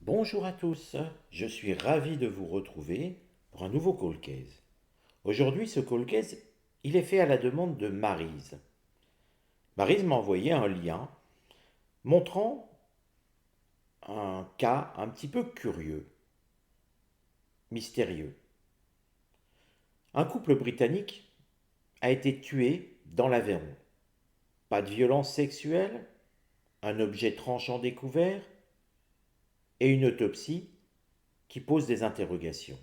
Bonjour à tous, je suis ravi de vous retrouver pour un nouveau call case. Aujourd'hui, ce call case, il est fait à la demande de Maryse. Maryse m'a envoyé un lien montrant un cas un petit peu curieux, mystérieux. Un couple britannique a été tué dans l'Aveyron. Pas de violence sexuelle, un objet tranchant découvert et une autopsie qui pose des interrogations.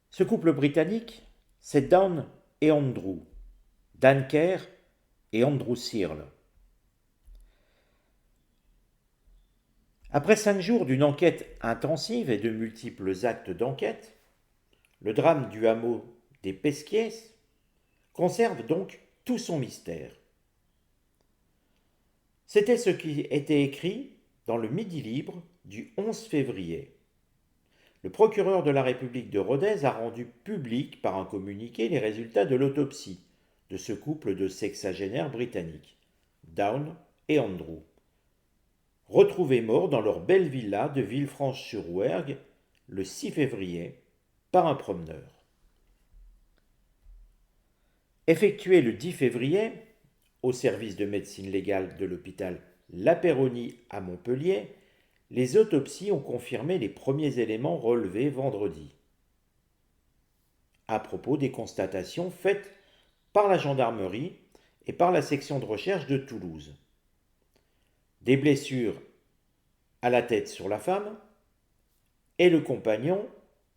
Ce couple britannique, c'est Dan et Andrew. Dan Kerr et Andrew Searle. Après 5 jours d'une enquête intensive et de multiples actes d'enquête, le drame du hameau des Pesquiers conserve donc tout son mystère. C'était ce qui était écrit dans le Midi Libre du 11 février. Le procureur de la République de Rodez a rendu public par un communiqué les résultats de l'autopsie de ce couple de sexagénaires britanniques, Down et Andrew, retrouvés morts dans leur belle villa de Villefranche-sur-Rouergue le 6 février par un promeneur. Effectué le 10 février au service de médecine légale de l'hôpital La Péronie à Montpellier, les autopsies ont confirmé les premiers éléments relevés vendredi à propos des constatations faites par la gendarmerie et par la section de recherche de Toulouse. Des blessures à la tête sur la femme et le compagnon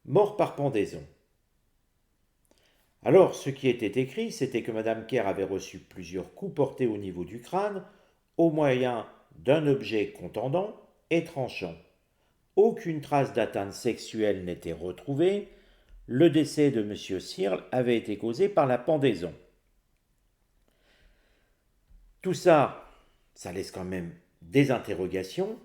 mort par pendaison. Alors, ce qui était écrit, c'était que Madame Kerr avait reçu plusieurs coups portés au niveau du crâne au moyen d'un objet contendant et tranchant. Aucune trace d'atteinte sexuelle n'était retrouvée. Le décès de M. Searle avait été causé par la pendaison. Tout ça, ça laisse quand même des interrogations.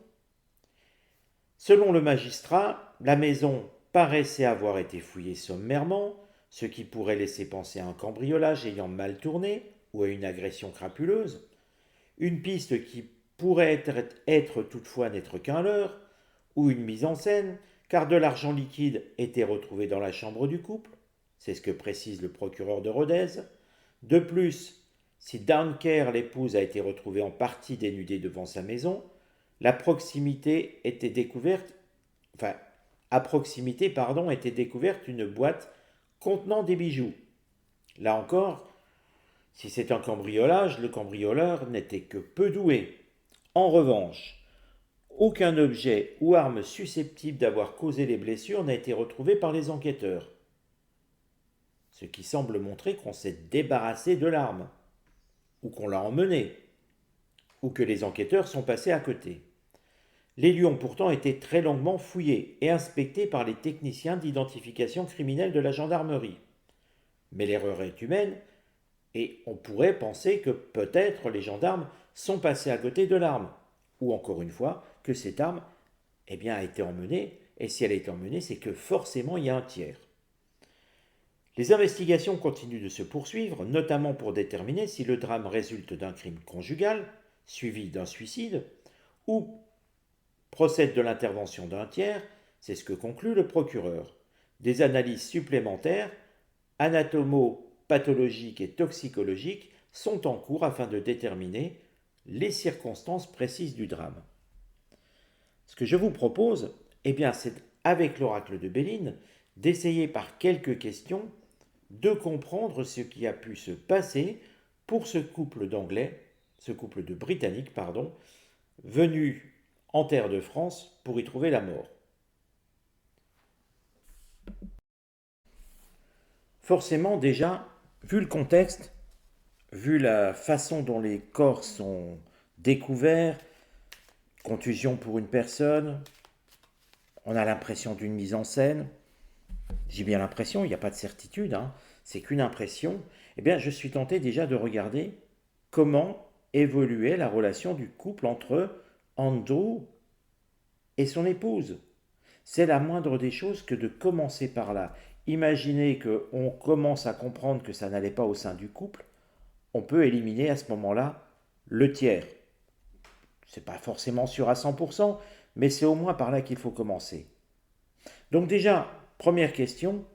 Selon le magistrat, la maison paraissait avoir été fouillée sommairement, ce qui pourrait laisser penser à un cambriolage ayant mal tourné ou à une agression crapuleuse. Une piste qui pourrait être toutefois n'être qu'un leurre ou une mise en scène, car de l'argent liquide était retrouvé dans la chambre du couple, c'est ce que précise le procureur de Rodez. De plus, si Downker, l'épouse, a été retrouvée en partie dénudée devant sa maison, la proximité était découverte, enfin, à proximité, pardon, était découverte une boîte contenant des bijoux. Là encore, si c'est un cambriolage, le cambrioleur n'était que peu doué. En revanche, aucun objet ou arme susceptible d'avoir causé les blessures n'a été retrouvé par les enquêteurs, ce qui semble montrer qu'on s'est débarrassé de l'arme, ou qu'on l'a emmenée, ou que les enquêteurs sont passés à côté. Les lieux ont pourtant été très longuement fouillés et inspectés par les techniciens d'identification criminelle de la gendarmerie. Mais l'erreur est humaine et on pourrait penser que peut-être les gendarmes sont passés à côté de l'arme, ou encore une fois que cette arme a été emmenée, et si elle a été emmenée, c'est que forcément il y a un tiers. Les investigations continuent de se poursuivre, notamment pour déterminer si le drame résulte d'un crime conjugal, suivi d'un suicide, ou procède de l'intervention d'un tiers, c'est ce que conclut le procureur. Des analyses supplémentaires, anatomo-pathologiques et toxicologiques, sont en cours afin de déterminer les circonstances précises du drame. Ce que je vous propose, c'est avec l'oracle de Béline d'essayer par quelques questions de comprendre ce qui a pu se passer pour ce couple d'Anglais, ce couple de Britanniques, pardon, venus en terre de France pour y trouver la mort. Forcément, déjà, vu le contexte, vu la façon dont les corps sont découverts, contusion pour une personne, on a l'impression d'une mise en scène. J'ai bien l'impression, il n'y a pas de certitude, hein, c'est qu'une impression. Je suis tenté déjà de regarder comment évoluait la relation du couple entre Andrew et son épouse. C'est la moindre des choses que de commencer par là. Imaginez qu'on commence à comprendre que ça n'allait pas au sein du couple, on peut éliminer à ce moment-là le tiers. C'est pas forcément sûr à 100%, mais c'est au moins par là qu'il faut commencer. Donc déjà, première question,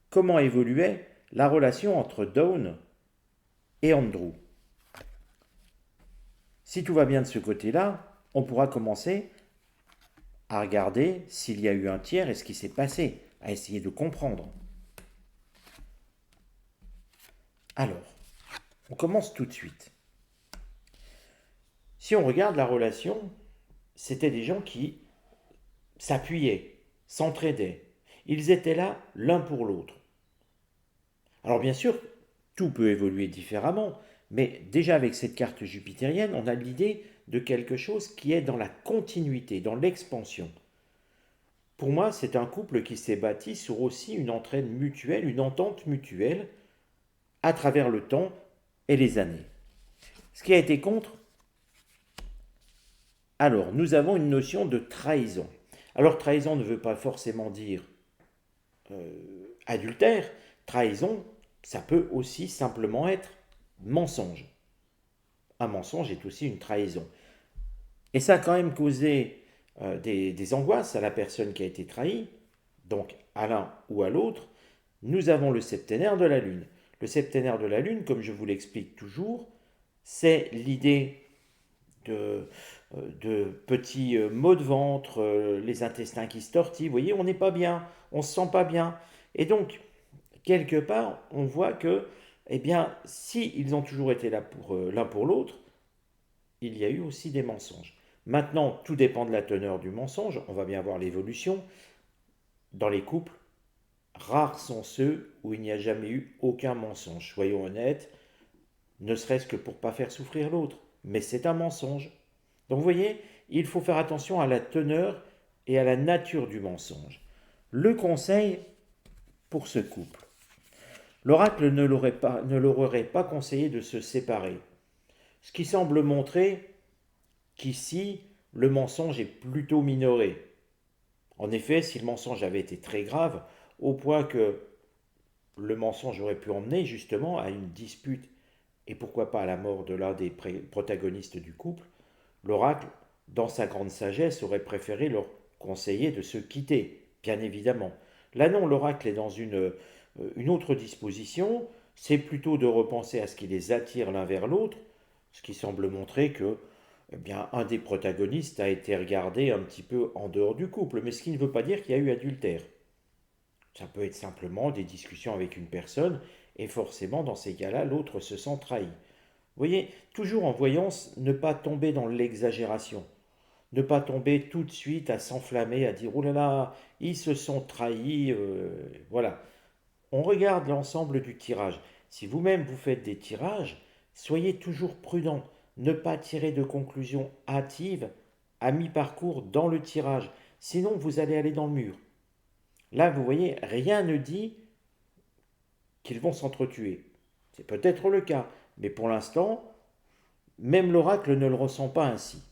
comment évoluait la relation entre Dawn et Andrew? Si tout va bien de ce côté-là, on pourra commencer à regarder s'il y a eu un tiers et ce qui s'est passé, à essayer de comprendre. Alors, on commence tout de suite. Si on regarde la relation, c'était des gens qui s'appuyaient, s'entraidaient. Ils étaient là l'un pour l'autre. Alors bien sûr, tout peut évoluer différemment, mais déjà avec cette carte jupitérienne, on a l'idée de quelque chose qui est dans la continuité, dans l'expansion. Pour moi, c'est un couple qui s'est bâti sur aussi une entraide mutuelle, une entente mutuelle à travers le temps et les années. Ce qui a été contre, alors nous avons une notion de trahison. Alors trahison ne veut pas forcément dire adultère, trahison, ça peut aussi simplement être mensonge. Un mensonge est aussi une trahison. Et ça a quand même causé des angoisses à la personne qui a été trahie, donc à l'un ou à l'autre. Nous avons le septénaire de la Lune. Le septénaire de la Lune, comme je vous l'explique toujours, c'est l'idée de petits maux de ventre, les intestins qui se tortillent. Vous voyez, on n'est pas bien, on ne se sent pas bien. Et donc, quelque part, on voit que, eh bien, si ils ont toujours été là pour l'un pour l'autre, il y a eu aussi des mensonges. Maintenant, tout dépend de la teneur du mensonge. On va bien voir l'évolution. Dans les couples, rares sont ceux où il n'y a jamais eu aucun mensonge. Soyons honnêtes, ne serait-ce que pour ne pas faire souffrir l'autre. Mais c'est un mensonge. Donc vous voyez, il faut faire attention à la teneur et à la nature du mensonge. Le conseil pour ce couple. L'oracle ne leur aurait pas conseillé de se séparer. Ce qui semble montrer qu'ici, le mensonge est plutôt minoré. En effet, si le mensonge avait été très grave, au point que le mensonge aurait pu emmener justement à une dispute et pourquoi pas à la mort de l'un des protagonistes du couple, l'oracle, dans sa grande sagesse, aurait préféré leur conseiller de se quitter, bien évidemment. Là non, l'oracle est dans une autre disposition, c'est plutôt de repenser à ce qui les attire l'un vers l'autre, ce qui semble montrer que eh bien, un des protagonistes a été regardé un petit peu en dehors du couple, mais ce qui ne veut pas dire qu'il y a eu adultère. Ça peut être simplement des discussions avec une personne, et forcément, dans ces cas-là, l'autre se sent trahi. Vous voyez, toujours en voyance, ne pas tomber dans l'exagération. Ne pas tomber tout de suite à s'enflammer, à dire oh là là, ils se sont trahis. Voilà. On regarde l'ensemble du tirage. Si vous-même vous faites des tirages, soyez toujours prudent. Ne pas tirer de conclusions hâtives à mi-parcours dans le tirage. Sinon, vous allez aller dans le mur. Là, vous voyez, rien ne dit qu'ils vont s'entretuer. C'est peut-être le cas, mais pour l'instant, même l'oracle ne le ressent pas ainsi.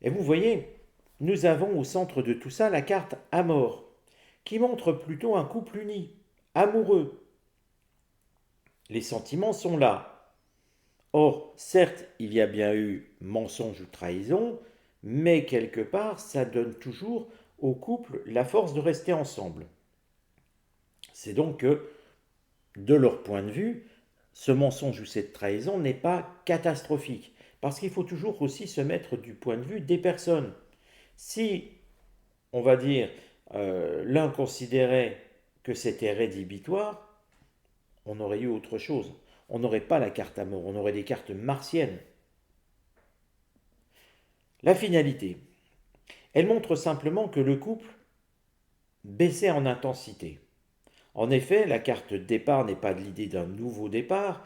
Et vous voyez, nous avons au centre de tout ça la carte Amor, qui montre plutôt un couple uni, amoureux. Les sentiments sont là. Or, certes, il y a bien eu mensonge ou trahison, mais quelque part, ça donne toujours au couple la force de rester ensemble. C'est donc que, de leur point de vue, ce mensonge ou cette trahison n'est pas catastrophique. Parce qu'il faut toujours aussi se mettre du point de vue des personnes. Si, on va dire, l'un considérait que c'était rédhibitoire, on aurait eu autre chose. On n'aurait pas la carte amour, on aurait des cartes martiennes. La finalité, elle montre simplement que le couple baissait en intensité. En effet, la carte départ n'est pas de l'idée d'un nouveau départ.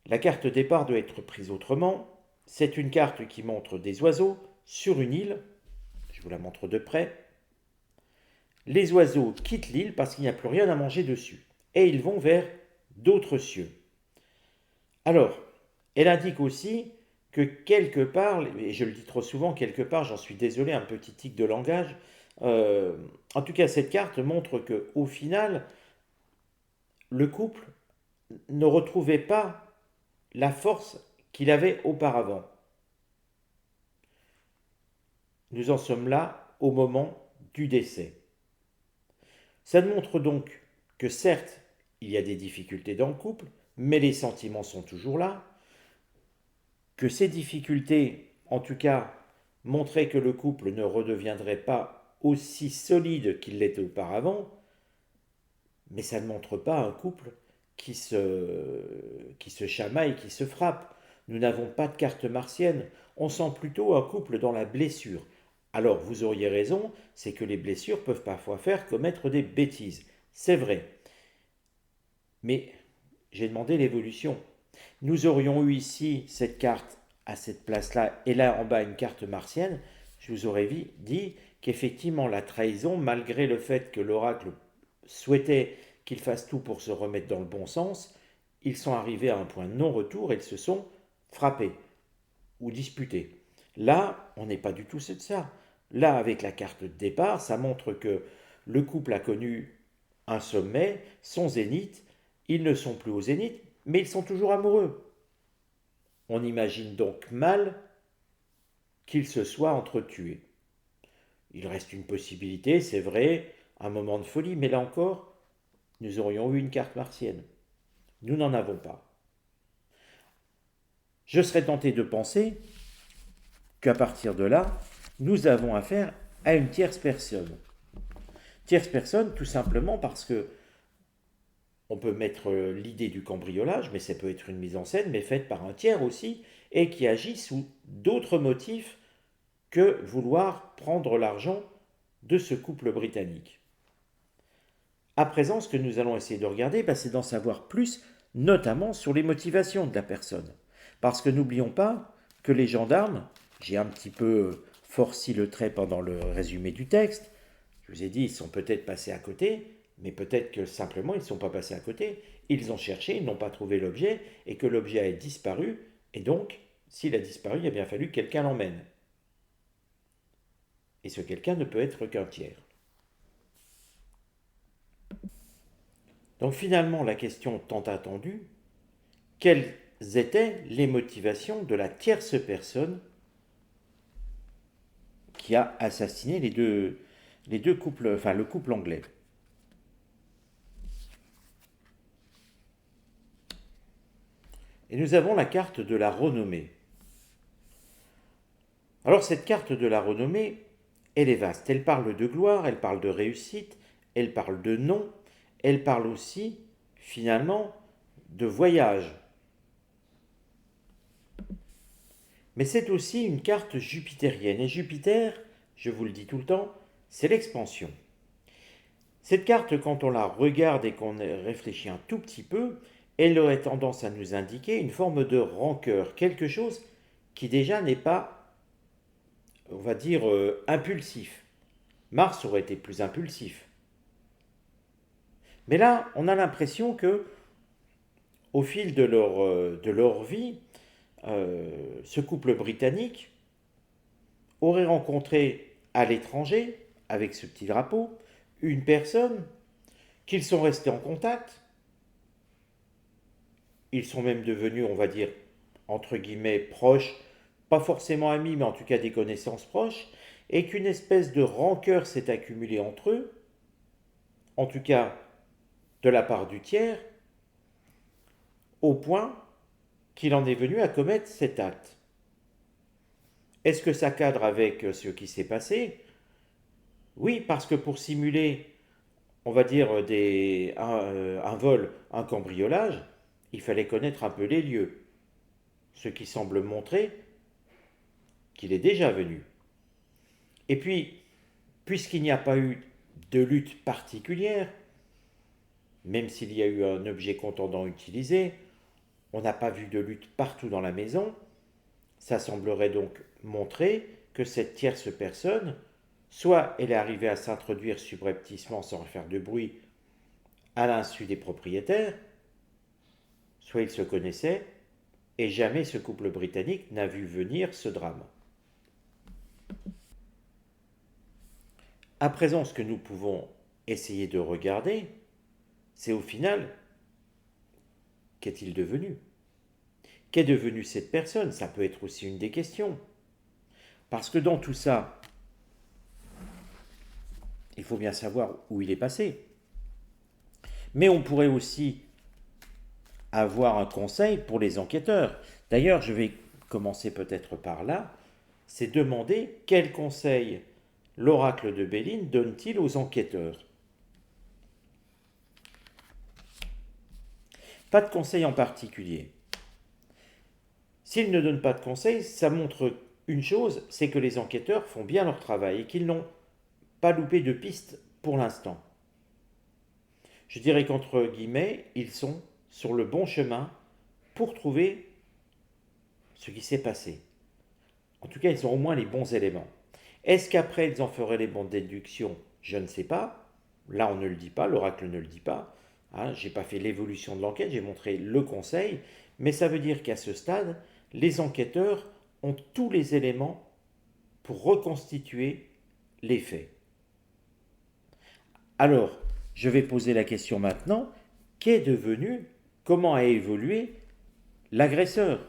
La carte départ doit être prise autrement. C'est une carte qui montre des oiseaux sur une île. Je vous la montre de près. Les oiseaux quittent l'île parce qu'il n'y a plus rien à manger dessus. Et ils vont vers d'autres cieux. Alors, elle indique aussi que quelque part, et je le dis trop souvent, quelque part, j'en suis désolé, un petit tic de langage, en tout cas, cette carte montre que au final, le couple ne retrouvait pas la force qu'il avait auparavant. Nous en sommes là au moment du décès. Ça nous montre donc que certes, il y a des difficultés dans le couple, mais les sentiments sont toujours là, que ces difficultés, en tout cas, montraient que le couple ne redeviendrait pas aussi solide qu'il l'était auparavant, mais ça ne montre pas un couple qui se chamaille, qui se frappe. Nous n'avons pas de carte martienne, on sent plutôt un couple dans la blessure. Alors vous auriez raison, c'est que les blessures peuvent parfois faire commettre des bêtises. C'est vrai. Mais j'ai demandé l'évolution. Nous aurions eu ici cette carte à cette place-là et là en bas une carte martienne. Je vous aurais dit qu'effectivement la trahison, malgré le fait que l'oracle souhaitait qu'ils fassent tout pour se remettre dans le bon sens, ils sont arrivés à un point de non-retour et ils se sont frappés ou disputés. Là, on n'est pas du tout ça. Là, avec la carte de départ, ça montre que le couple a connu un sommet, son zénith, ils ne sont plus au zénith, mais ils sont toujours amoureux. On imagine donc mal qu'ils se soient entretués. Il reste une possibilité, c'est vrai, un moment de folie, mais là encore, nous aurions eu une carte martienne. Nous n'en avons pas. Je serais tenté de penser qu'à partir de là, nous avons affaire à une tierce personne. Tierce personne, tout simplement parce que on peut mettre l'idée du cambriolage, mais ça peut être une mise en scène, mais faite par un tiers aussi, et qui agit sous d'autres motifs que vouloir prendre l'argent de ce couple britannique. À présent, ce que nous allons essayer de regarder, c'est d'en savoir plus, notamment sur les motivations de la personne. Parce que n'oublions pas que les gendarmes, j'ai un petit peu forci le trait pendant le résumé du texte, je vous ai dit, ils sont peut-être passés à côté, mais peut-être que simplement ils ne sont pas passés à côté. Ils ont cherché, ils n'ont pas trouvé l'objet, et que l'objet a disparu, et donc, s'il a disparu, il a bien fallu que quelqu'un l'emmène. Et ce quelqu'un ne peut être qu'un tiers. Donc finalement, la question tant attendue, quelles étaient les motivations de la tierce personne qui a assassiné les deux couples, enfin le couple anglais? Et nous avons la carte de la renommée. Alors cette carte de la renommée, elle est vaste. Elle parle de gloire, elle parle de réussite, elle parle de nom, elle parle aussi, finalement, de voyage. Mais c'est aussi une carte jupitérienne. Et Jupiter, je vous le dis tout le temps, c'est l'expansion. Cette carte, quand on la regarde et qu'on réfléchit un tout petit peu, elle aurait tendance à nous indiquer une forme de rancœur, quelque chose qui déjà n'est pas, on va dire, impulsif. Mars aurait été plus impulsif. Mais là, on a l'impression que, au fil de leur vie, ce couple britannique aurait rencontré à l'étranger, avec ce petit drapeau, une personne, qu'ils sont restés en contact, ils sont même devenus, on va dire, entre guillemets, proches, pas forcément amis, mais en tout cas des connaissances proches, et qu'une espèce de rancœur s'est accumulée entre eux, en tout cas de la part du tiers, au point qu'il en est venu à commettre cet acte. Est-ce que ça cadre avec ce qui s'est passé? Oui, parce que pour simuler, on va dire, un vol, un cambriolage, il fallait connaître un peu les lieux, ce qui semble montrer qu'il est déjà venu. Et puis, puisqu'il n'y a pas eu de lutte particulière, même s'il y a eu un objet contendant utilisé, on n'a pas vu de lutte partout dans la maison, ça semblerait donc montrer que cette tierce personne, soit elle est arrivée à s'introduire subrepticement sans faire de bruit à l'insu des propriétaires, soit ils se connaissaient, et jamais ce couple britannique n'a vu venir ce drame. À présent, ce que nous pouvons essayer de regarder, c'est au final Qu'est-il devenu? Qu'est devenue cette personne? Ça peut être aussi une des questions. Parce que dans tout ça, il faut bien savoir où il est passé. Mais on pourrait aussi avoir un conseil pour les enquêteurs. D'ailleurs, je vais commencer peut-être par là. C'est demander quel conseil l'oracle de Béline donne-t-il aux enquêteurs. Pas de conseil en particulier. S'il ne donne pas de conseil, ça montre une chose, c'est que les enquêteurs font bien leur travail et qu'ils n'ont pas loupé de piste pour l'instant. Je dirais qu'entre guillemets, ils sont sur le bon chemin pour trouver ce qui s'est passé. En tout cas, ils ont au moins les bons éléments. Est-ce qu'après, ils en feraient les bonnes déductions? Je ne sais pas. Là, on ne le dit pas, l'oracle ne le dit pas. Hein, je n'ai pas fait l'évolution de l'enquête, j'ai montré le conseil. Mais ça veut dire qu'à ce stade, les enquêteurs ont tous les éléments pour reconstituer les faits. Alors, je vais poser la question maintenant, qu'est devenu, comment a évolué l'agresseur?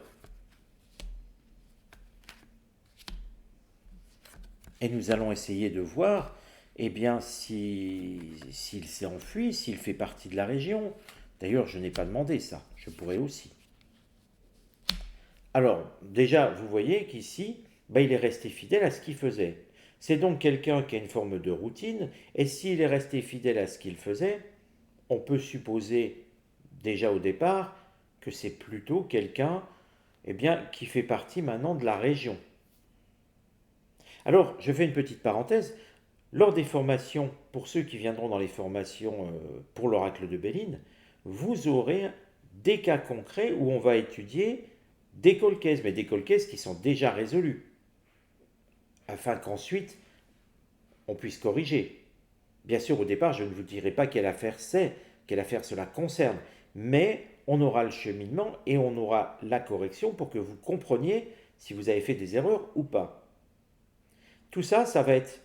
Et nous allons essayer de voir, eh bien, s'il s'est enfui, s'il fait partie de la région. D'ailleurs, je n'ai pas demandé ça, je pourrais aussi. Alors, déjà, vous voyez qu'ici, il est resté fidèle à ce qu'il faisait. C'est donc quelqu'un qui a une forme de routine, et s'il est resté fidèle à ce qu'il faisait, on peut supposer déjà au départ que c'est plutôt quelqu'un qui fait partie maintenant de la région. Alors, je fais une petite parenthèse. Lors des formations, pour ceux qui viendront dans les formations pour l'oracle de Béline, vous aurez des cas concrets où on va étudier des cold cases, mais des cold cases qui sont déjà résolus, afin qu'ensuite on puisse corriger. Bien sûr, au départ, je ne vous dirai pas quelle affaire c'est, quelle affaire cela concerne, mais on aura le cheminement et on aura la correction pour que vous compreniez si vous avez fait des erreurs ou pas. Tout ça, ça va être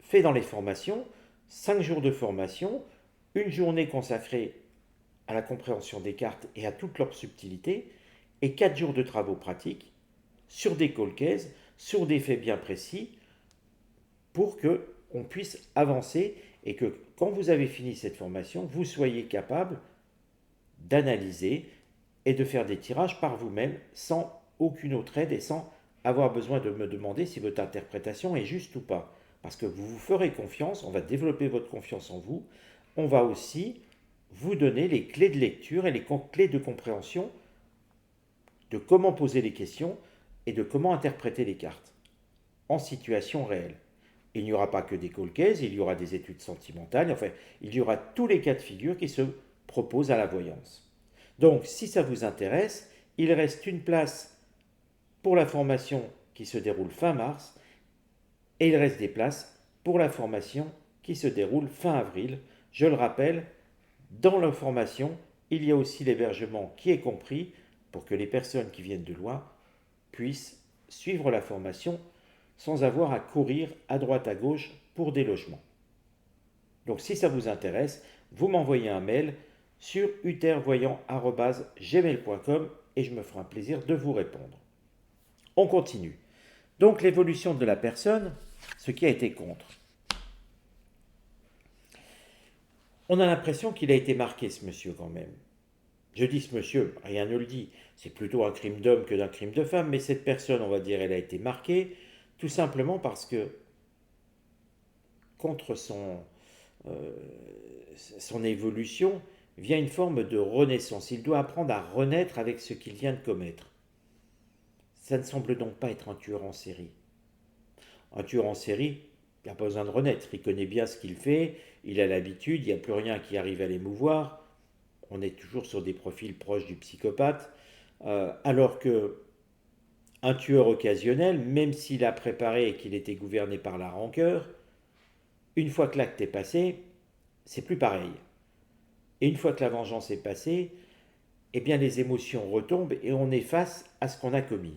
fait dans les formations, 5 jours de formation, une journée consacrée à la compréhension des cartes et à toutes leurs subtilités, et 4 jours de travaux pratiques sur des cold cases, sur des faits bien précis, pour que on puisse avancer et que quand vous avez fini cette formation, vous soyez capable d'analyser et de faire des tirages par vous-même sans aucune autre aide et sans avoir besoin de me demander si votre interprétation est juste ou pas. Parce que vous vous ferez confiance, on va développer votre confiance en vous, on va aussi vous donner les clés de lecture et les clés de compréhension de comment poser les questions et de comment interpréter les cartes en situation réelle. Il n'y aura pas que des cold cases, il y aura des études sentimentales, enfin, il y aura tous les cas de figure qui se proposent à la voyance. Donc, si ça vous intéresse, il reste une place pour la formation qui se déroule fin mars et il reste des places pour la formation qui se déroule fin avril. Je le rappelle, dans la formation, il y a aussi l'hébergement qui est compris pour que les personnes qui viennent de loin puissent suivre la formation sans avoir à courir à droite à gauche pour des logements. Donc si ça vous intéresse, vous m'envoyez un mail sur utervoyant@gmail.com et je me ferai un plaisir de vous répondre. On continue. Donc l'évolution de la personne, ce qui a été contre. On a l'impression qu'il a été marqué, ce monsieur, quand même. Je dis ce monsieur, rien ne le dit. C'est plutôt un crime d'homme que d'un crime de femme, mais cette personne, on va dire, elle a été marquée, tout simplement parce que contre son évolution vient une forme de renaissance. Il doit apprendre à renaître avec ce qu'il vient de commettre. Ça ne semble donc pas être un tueur en série. Un tueur en série, il n'a pas besoin de renaître. Il connaît bien ce qu'il fait, il a l'habitude, il n'y a plus rien qui arrive à l'émouvoir. On est toujours sur des profils proches du psychopathe. Alors que un tueur occasionnel, même s'il a préparé et qu'il était gouverné par la rancœur, une fois que l'acte est passé, c'est plus pareil. Et une fois que la vengeance est passée, eh bien les émotions retombent et on est face à ce qu'on a commis.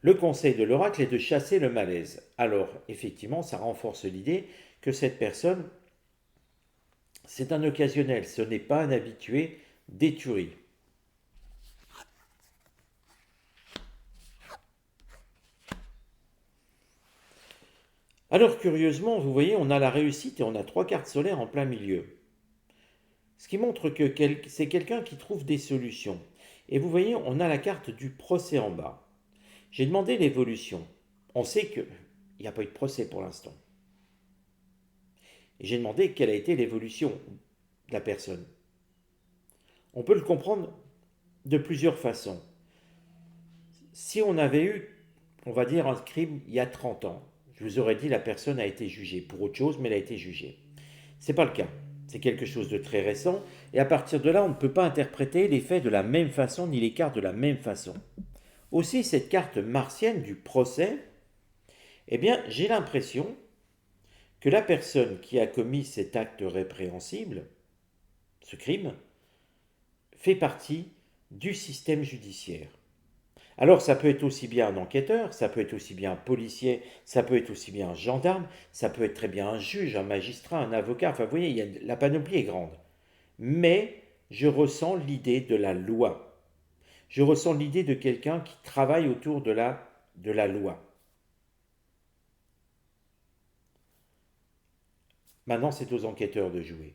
Le conseil de l'oracle est de chasser le malaise. Alors, effectivement, ça renforce l'idée que cette personne C'est un occasionnel, ce n'est pas un habitué des tueries. Alors curieusement, vous voyez, on a la réussite et on a 3 cartes solaires en plein milieu. Ce qui montre que c'est quelqu'un qui trouve des solutions. Et vous voyez, on a la carte du procès en bas. J'ai demandé l'évolution. On sait qu'il n'y a pas eu de procès pour l'instant. Et j'ai demandé quelle a été l'évolution de la personne. On peut le comprendre de plusieurs façons. Si on avait eu, on va dire, un crime il y a 30 ans, je vous aurais dit la personne a été jugée pour autre chose, mais elle a été jugée. Ce n'est pas le cas. C'est quelque chose de très récent, et à partir de là, on ne peut pas interpréter les faits de la même façon, ni les cartes de la même façon. Aussi, cette carte martienne du procès, eh bien, j'ai l'impression que la personne qui a commis cet acte répréhensible, ce crime, fait partie du système judiciaire. Alors ça peut être aussi bien un enquêteur, ça peut être aussi bien un policier, ça peut être aussi bien un gendarme, ça peut être très bien un juge, un magistrat, un avocat, enfin vous voyez, la panoplie est grande. Mais je ressens l'idée de la loi. Je ressens l'idée de quelqu'un qui travaille autour de la loi. Maintenant, c'est aux enquêteurs de jouer.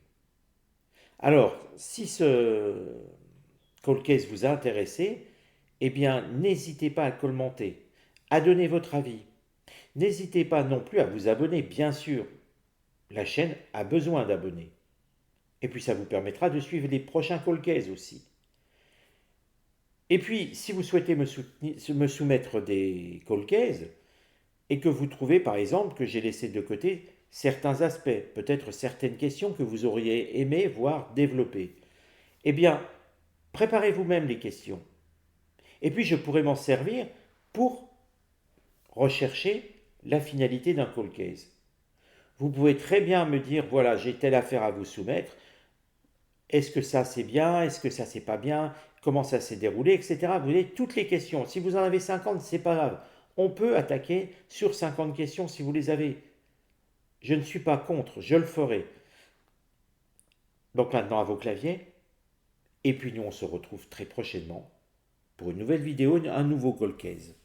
Alors, si ce cold case vous a intéressé, eh bien, n'hésitez pas à le commenter, à donner votre avis. N'hésitez pas non plus à vous abonner, bien sûr. La chaîne a besoin d'abonnés. Et puis, ça vous permettra de suivre les prochains cold cases aussi. Et puis, si vous souhaitez me soumettre des cold cases, et que vous trouvez par exemple que j'ai laissé de côté certains aspects, peut-être certaines questions que vous auriez aimé voir développer, eh bien, préparez vous-même les questions. Et puis, je pourrais m'en servir pour rechercher la finalité d'un call case. Vous pouvez très bien me dire, voilà, j'ai telle affaire à vous soumettre, est-ce que ça c'est bien, est-ce que ça c'est pas bien, comment ça s'est déroulé, etc. Vous avez toutes les questions. Si vous en avez 50, c'est pas grave. On peut attaquer sur 50 questions si vous les avez. Je ne suis pas contre, je le ferai. Donc maintenant à vos claviers. Et puis nous on se retrouve très prochainement pour une nouvelle vidéo, un nouveau call case.